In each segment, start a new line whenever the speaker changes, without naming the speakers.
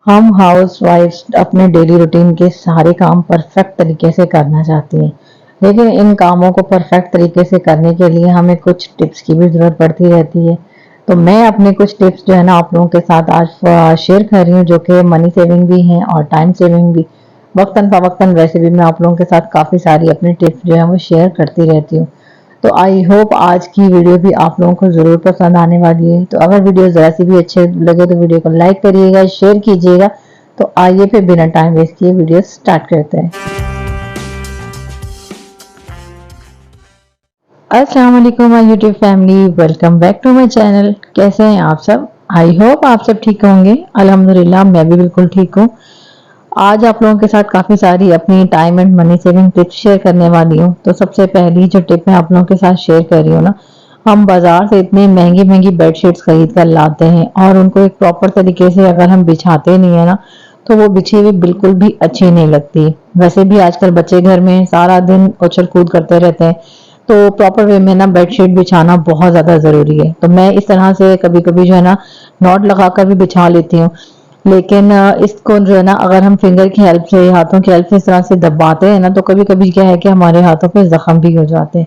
हम हाउसवाइफ्स अपने daily routine के सारे काम परफेक्ट तरीके से करना चाहती हैं, लेकिन इन कामों को परफेक्ट तरीके से करने के लिए हमें कुछ टिप्स की भी ज़रूरत पड़ती रहती है। तो मैं अपने कुछ टिप्स जो है ना आप लोगों के साथ आज शेयर कर रही हूँ, जो कि मनी सेविंग भी हैं और टाइम सेविंग भी। वक्तन फ़वक्तन वैसे भी मैं आप लोगों के साथ काफ़ी सारी अपनी टिप्स जो है वो शेयर करती रहती हूँ। तो आई होप आज की वीडियो भी आप लोगों को ज़रूर पसंद आने वाली है। तो अगर वीडियो ज़रा सी भी अच्छे लगे तो वीडियो को लाइक करिएगा, शेयर कीजिएगा। तो आइए फिर बिना टाइम वेस्ट किए वीडियो स्टार्ट करते हैं। अस्सलाम वालेकुम my YouTube family, welcome back to my channel. कैसे हैं आप सब? आई होप आप सब ठीक होंगे। अल्हम्दुलिल्लाह मैं भी बिल्कुल ठीक हूँ। आज आप लोगों के साथ काफ़ी सारी अपनी time and money saving tips share करने वाली हूँ। तो सबसे पहली जो टिप मैं आप लोगों के साथ शेयर कर रही हूँ ना, हम बाजार से इतनी महंगी महंगी बेडशीट्स खरीद कर लाते हैं और उनको एक प्रॉपर तरीके से अगर हम बिछाते नहीं है ना, तो वो बिछी हुई बिल्कुल भी अच्छी नहीं लगती। वैसे भी आजकल बच्चे घर में सारा दिन उछल कूद करते रहते हैं, तो प्रॉपर वे में ना बेडशीट बिछाना बहुत ज़्यादा ज़रूरी है। तो मैं इस तरह से कभी कभी जो है ना नॉट लगाकर भी बिछा लेती हूँ, लेकिन इसको जो है ना अगर हम फिंगर की हेल्प से, हाथों की हेल्प से इस तरह से दबाते हैं ना, तो कभी कभी क्या है कि हमारे हाथों पे जख्म भी हो जाते हैं।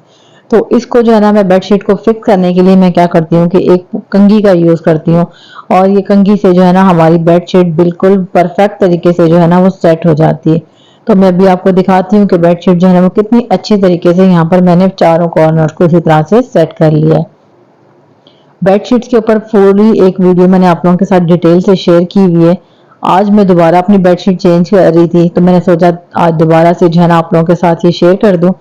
तो इसको जो है ना मैं बेडशीट को फिक्स करने के लिए मैं क्या करती हूँ कि एक कंघी का यूज़ करती हूँ, और ये कंघी से जो है ना हमारी बेडशीट बिल्कुल परफेक्ट तरीके से जो है ना वो सेट हो जाती है। तो मैं भी आपको दिखाती हूँ कि बेडशीट जो है ना वो कितनी अच्छी तरीके से यहाँ पर मैंने चारों कॉर्नर्स को इसी तरह से सेट कर लिया है। बेडशीट्स के ऊपर पूरी एक वीडियो मैंने आप लोगों के साथ डिटेल से शेयर की हुई है। आज मैं दोबारा अपनी बेडशीट चेंज कर रही थी, तो मैंने सोचा आज दोबारा से जो है ना आप लोगों के साथ ये शेयर कर दूं,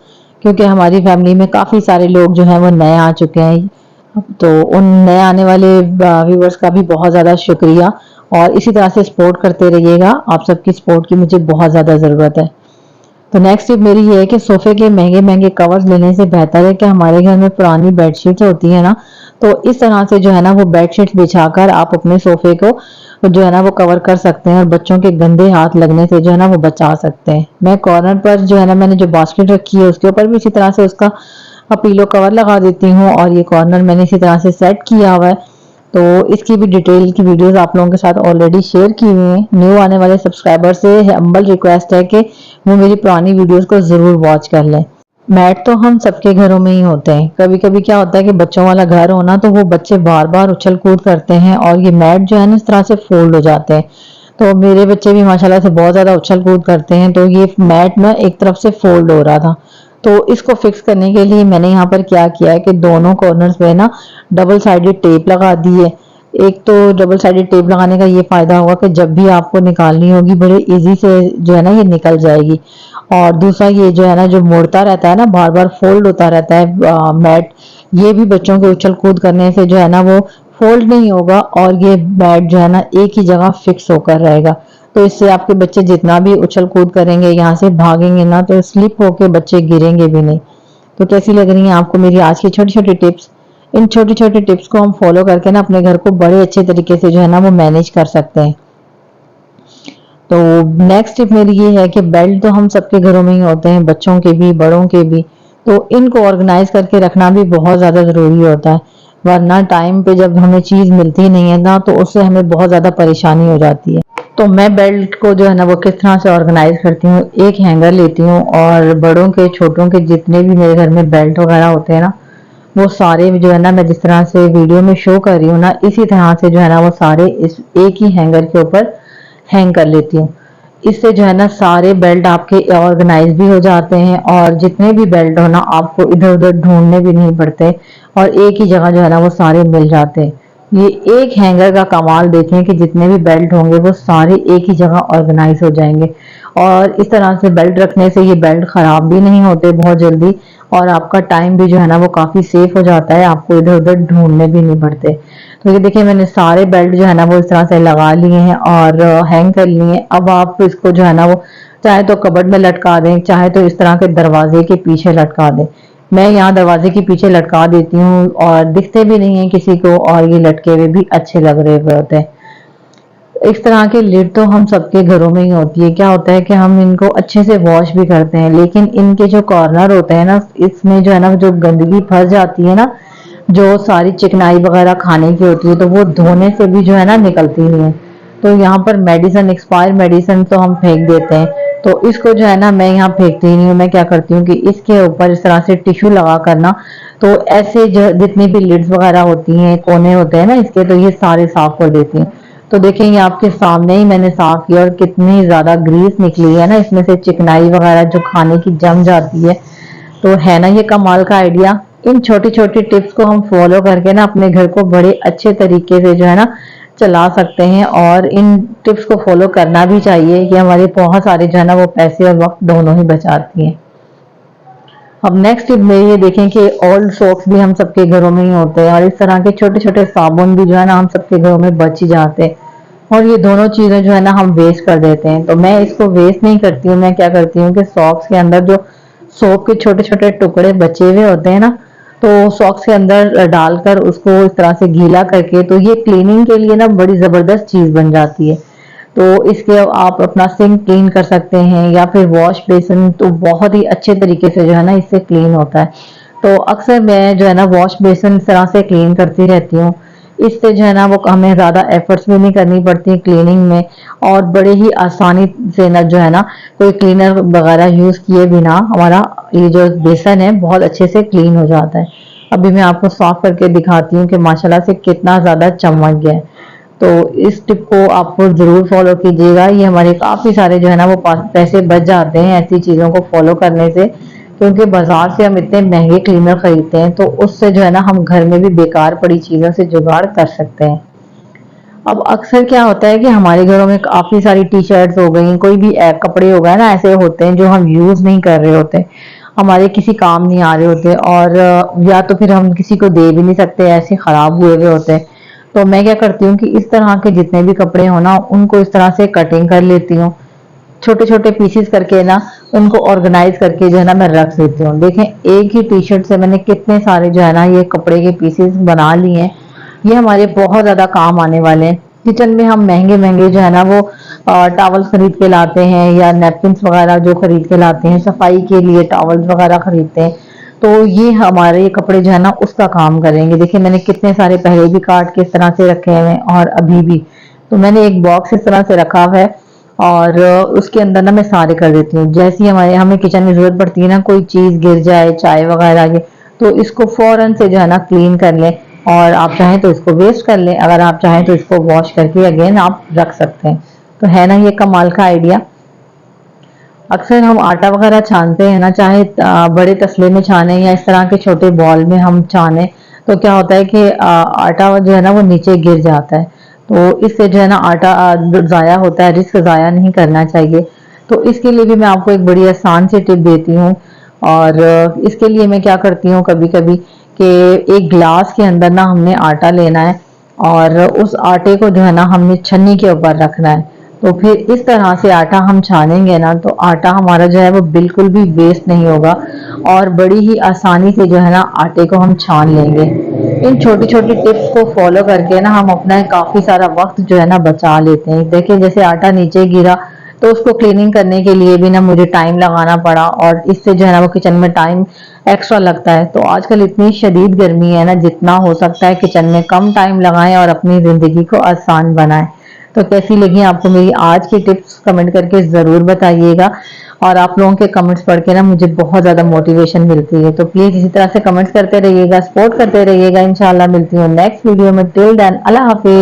क्योंकि हमारी फैमिली में काफ़ी सारे लोग जो हैं वो नए आ चुके हैं। तो उन नए आने वाले व्यूवर्स का भी बहुत ज़्यादा शुक्रिया, और इसी तरह से सपोर्ट करते रहिएगा। आप सबकी सपोर्ट की मुझे बहुत ज़्यादा ज़रूरत है। तो नेक्स्ट टिप मेरी ये है कि सोफे के महंगे महंगे कवर्स लेने से बेहतर है कि हमारे घर में पुरानी बेडशीट्स होती है ना, तो इस तरह से जो है ना वो बेडशीट्स बिछाकर आप अपने सोफे को जो है ना वो कवर कर सकते हैं, और बच्चों के गंदे हाथ लगने से जो है ना वो बचा सकते हैं। मैं कॉर्नर पर जो है ना मैंने जो बास्केट रखी है उसके ऊपर भी इसी तरह से उसका पीलो कवर लगा देती हूँ, और ये कॉर्नर मैंने इसी तरह से सेट किया हुआ है। तो इसकी भी डिटेल की वीडियोस आप लोगों के साथ ऑलरेडी शेयर की हुई हैं। न्यू आने वाले सब्सक्राइबर से हम्बल रिक्वेस्ट है कि वो मेरी पुरानी वीडियोस को ज़रूर वॉच कर लें। मैट तो हम सबके घरों में ही होते हैं। कभी कभी क्या होता है कि बच्चों वाला घर होना, तो वो बच्चे बार बार उछल कूद करते हैं और ये मैट जो है ना इस तरह से फोल्ड हो जाते हैं। तो मेरे बच्चे भी माशाल्लाह से बहुत ज़्यादा उछल कूद करते हैं, तो ये मैट ना एक तरफ से फोल्ड हो रहा था। तो इसको फिक्स करने के लिए मैंने यहाँ पर क्या किया है कि दोनों कॉर्नर्स पे ना डबल साइडेड टेप लगा दी है। एक तो डबल साइडेड टेप लगाने का ये फायदा होगा कि जब भी आपको निकालनी होगी बड़े इजी से जो है ना ये निकल जाएगी। और दूसरा ये जो है ना जो मुड़ता रहता है ना, बार बार फोल्ड होता रहता है मैट, ये भी बच्चों के उछल कूद करने से जो है ना वो फोल्ड नहीं होगा, और ये मैट जो है ना एक ही जगह फिक्स होकर रहेगा। तो इससे आपके बच्चे जितना भी उछल कूद करेंगे, यहाँ से भागेंगे ना, तो स्लिप होके बच्चे गिरेंगे भी नहीं। तो कैसी लग रही है आपको मेरी आज की छोटी छोटी टिप्स? इन छोटी छोटी टिप्स को हम फॉलो करके ना अपने घर को बड़े अच्छे तरीके से जो है ना वो मैनेज कर सकते हैं। तो नेक्स्ट टिप मेरी ये है कि बेल्ट तो हम सबके घरों में ही होते हैं, बच्चों के भी बड़ों के भी। तो इनको ऑर्गेनाइज करके रखना भी बहुत ज़्यादा ज़रूरी होता है, वरना टाइम पे जब हमें चीज़ मिलती नहीं है ना, तो उससे हमें बहुत ज़्यादा परेशानी हो जाती है। तो मैं बेल्ट को जो है ना वो किस तरह से ऑर्गेनाइज करती हूँ, एक हैंगर लेती हूँ और बड़ों के छोटों के जितने भी मेरे घर में बेल्ट वगैरह होते हैं ना, वो सारे जो है ना मैं जिस तरह से वीडियो में शो कर रही हूँ ना, इसी तरह से जो है ना वो सारे इस एक ही हैंगर के ऊपर हैंग कर लेती हूँ। इससे जो है ना सारे बेल्ट आपके ऑर्गेनाइज भी हो जाते हैं, और जितने भी बेल्ट हो ना आपको इधर उधर ढूंढने भी नहीं पड़ते, और एक ही जगह जो है ना वो सारे मिल जाते हैं। ये एक हैंगर का कमाल देखें कि जितने भी बेल्ट होंगे वो सारे एक ही जगह ऑर्गेनाइज हो जाएंगे, और इस तरह से बेल्ट रखने से ये बेल्ट खराब भी नहीं होते बहुत जल्दी, और आपका टाइम भी जो है ना वो काफी सेफ हो जाता है, आपको इधर उधर ढूंढने भी नहीं पड़ते। तो ये देखिए मैंने सारे बेल्ट जो है ना वो इस तरह से लगा लिए हैं और हैंग कर लिए हैं। अब आप इसको जो है ना वो चाहे तो कबर्ड में लटका दें, चाहे तो इस तरह के दरवाजे के पीछे लटका दें। मैं यहाँ दरवाजे के पीछे लटका देती हूँ, और दिखते भी नहीं है किसी को, और ये लटके हुए भी अच्छे लग रहे होते हैं। इस तरह के लिड तो हम सबके घरों में ही होती है। क्या होता है कि हम इनको अच्छे से वॉश भी करते हैं, लेकिन इनके जो कॉर्नर होते हैं ना, इसमें जो है ना जो गंदगी फंस जाती है ना, जो सारी चिकनाई वगैरह खाने की होती है, तो वो धोने से भी जो है ना निकलती नहीं है। तो यहाँ पर मेडिसिन, एक्सपायर मेडिसिन तो हम फेंक देते हैं, तो इसको जो है ना मैं यहाँ फेंकती नहीं हूँ। मैं क्या करती हूँ कि इसके ऊपर इस तरह से टिश्यू लगा करना, तो ऐसे जो जितनी भी लिड्स वगैरह होती हैं, कोने होते हैं ना इसके, तो ये सारे साफ कर देती हैं। तो देखें ये आपके सामने ही मैंने साफ किया और कितनी ज्यादा ग्रीस निकली है ना इसमें से, चिकनाई वगैरह जो खाने की जम जाती है। तो है ना ये कमाल का आइडिया। इन छोटी छोटी टिप्स को हम फॉलो करके ना अपने घर को बड़े अच्छे तरीके से जो है ना चला सकते हैं, और इन टिप्स को फॉलो करना भी चाहिए। ये हमारे बहुत सारे जो है ना वो पैसे और वक्त दोनों ही बचाती हैं। अब नेक्स्ट टिप में ये देखें कि ओल्ड सॉक्स भी हम सबके घरों में ही होते हैं, और इस तरह के छोटे छोटे साबुन भी जो है ना हम सबके घरों में बच ही जाते हैं, और ये दोनों चीजें जो है ना हम वेस्ट कर देते हैं। तो मैं इसको वेस्ट नहीं करती हूँ। मैं क्या करती हूँ कि सॉक्स के अंदर जो सोप के छोटे छोटे टुकड़े बचे हुए होते हैं ना, तो सॉक्स के अंदर डालकर उसको इस तरह से गीला करके, तो ये क्लीनिंग के लिए ना बड़ी जबरदस्त चीज बन जाती है। तो इसके आप अपना सिंक क्लीन कर सकते हैं, या फिर वॉश बेसिन, तो बहुत ही अच्छे तरीके से जो है ना इससे क्लीन होता है। तो अक्सर मैं जो है ना वॉश बेसिन इस तरह से क्लीन करती रहती हूँ। इससे जो है ना वो हमें ज्यादा एफर्ट्स भी नहीं करनी पड़ती क्लीनिंग में, और बड़े ही आसानी से ना जो है ना कोई क्लीनर वगैरह यूज किए बिना हमारा ये जो बेसन है बहुत अच्छे से क्लीन हो जाता है। अभी मैं आपको साफ करके दिखाती हूँ कि माशाल्लाह से कितना ज्यादा चमक गया है। तो इस टिप को आप जरूर फॉलो कीजिएगा। ये हमारे काफी सारे जो है ना वो पैसे बच जाते हैं ऐसी चीजों को फॉलो करने से, क्योंकि बाजार से हम इतने महंगे क्लीनर खरीदते हैं, तो उससे जो है ना हम घर में भी बेकार पड़ी चीजों से जुगाड़ कर सकते हैं। अब अक्सर क्या होता है कि हमारे घरों में काफी सारी टी शर्ट्स हो गई, कोई भी कपड़े हो गए ना, ऐसे होते हैं जो हम यूज नहीं कर रहे होते, हमारे किसी काम नहीं आ रहे होते, और या तो फिर हम किसी को दे भी नहीं सकते, ऐसे खराब हुए हुए होते हैं। तो मैं क्या करती हूँ कि इस तरह के जितने भी कपड़े हो ना उनको इस तरह से कटिंग कर लेती हूँ, छोटे छोटे पीसेस करके ना उनको ऑर्गेनाइज करके जो है ना मैं रख देती हूँ। देखें एक ही टी शर्ट से मैंने कितने सारे जो है ना ये कपड़े के पीसेस बना लिए हैं। ये हमारे बहुत ज्यादा काम आने वाले हैं। किचन में हम महंगे महंगे जो है ना वो टॉवल खरीद के लाते हैं, या नैपकिन्स वगैरह जो खरीद के लाते हैं, सफाई के लिए टॉवल्स वगैरह खरीदते हैं, तो ये हमारे ये कपड़े जो है ना उसका काम करेंगे। देखिए मैंने कितने सारे पहले भी काट के इस तरह से रखे हुए हैं, और अभी भी। तो मैंने एक बॉक्स इस तरह से रखा हुआ है, और उसके अंदर ना मैं सारे कर देती हूँ। जैसे ही हमें किचन में जरूरत पड़ती है ना, कोई चीज गिर जाए चाय वगैरह की, तो इसको फौरन से जो है ना क्लीन कर लें, और आप चाहें तो इसको वेस्ट कर लें, अगर आप चाहें तो इसको वॉश करके अगेन आप रख सकते हैं। तो है ना ये कमाल का आइडिया। अक्सर हम आटा वगैरह छानते हैं ना, चाहे बड़े तसले में छाने या इस तरह के छोटे बॉल में हम छाने, तो क्या होता है कि आटा जो है ना वो नीचे गिर जाता है, तो इससे जो है ना आटा ज़ाया होता है। रिस्क ज़ाया नहीं करना चाहिए। तो इसके लिए भी मैं आपको एक बड़ी आसान सी टिप देती हूँ, और इसके लिए मैं क्या करती हूँ कभी कभी कि एक ग्लास के अंदर ना हमने आटा लेना है, और उस आटे को जो है ना हमने छन्नी के ऊपर रखना है। तो फिर इस तरह से आटा हम छानेंगे ना, तो आटा हमारा जो है वो बिल्कुल भी वेस्ट नहीं होगा, और बड़ी ही आसानी से जो है ना आटे को हम छान लेंगे। इन छोटी छोटी टिप्स को फॉलो करके ना हम अपना काफी सारा वक्त जो है ना बचा लेते हैं। देखिए जैसे आटा नीचे गिरा, तो उसको क्लीनिंग करने के लिए भी ना मुझे टाइम लगाना पड़ा, और इससे जो है ना वो किचन में टाइम एक्स्ट्रा लगता है। तो आजकल इतनी शदीद गर्मी है ना, जितना हो सकता है किचन में कम टाइम लगाएं और अपनी जिंदगी को आसान बनाएं। तो कैसी लगी आपको मेरी आज की टिप्स, कमेंट करके जरूर बताइएगा। और आप लोगों के कमेंट्स पढ़ के ना मुझे बहुत ज्यादा मोटिवेशन मिलती है। तो प्लीज इसी तरह से कमेंट्स करते रहिएगा, सपोर्ट करते रहिएगा। इंशाल्लाह मिलती हूँ नेक्स्ट वीडियो में। टिल देन अल्लाह हाफिज।